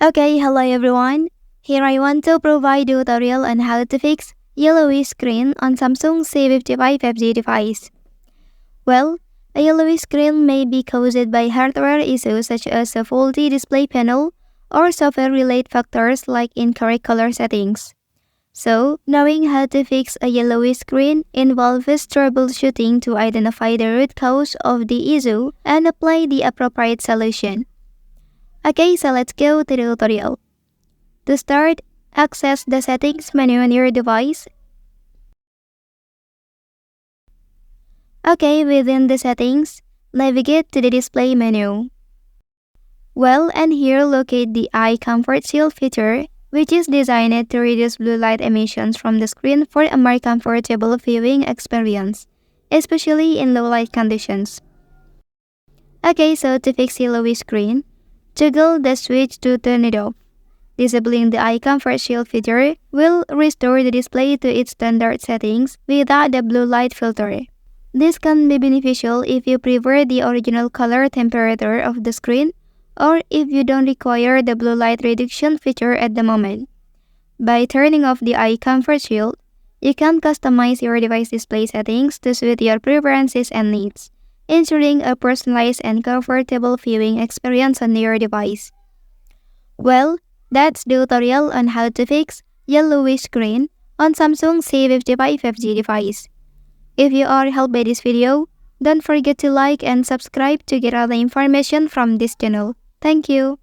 Okay, hello everyone. Here I want to provide a tutorial on how to fix yellowish screen on Samsung C55 5G device. Well, a yellowish screen may be caused by hardware issues such as a faulty display panel or software-related factors like incorrect color settings. So, knowing how to fix a yellowish screen involves troubleshooting to identify the root cause of the issue and apply the appropriate solution. Okay, so let's go to the tutorial. To start, access the settings menu on your device. Okay, within the settings, navigate to the display menu. Well, and here locate the Eye Comfort Shield feature, which is designed to reduce blue light emissions from the screen for a more comfortable viewing experience, especially in low light conditions. Okay, so to fix yellowish screen, toggle the switch to turn it off. Disabling the Eye Comfort Shield feature will restore the display to its standard settings without the blue light filter. This can be beneficial if you prefer the original color temperature of the screen or if you don't require the blue light reduction feature at the moment. By turning off the Eye Comfort Shield, you can customize your device display settings to suit your preferences and needs, ensuring a personalized and comfortable viewing experience on your device. Well, that's the tutorial on how to fix yellowish screen on Samsung C55 5G device. If you are helped by this video, don't forget to like and subscribe to get other information from this channel. Thank you.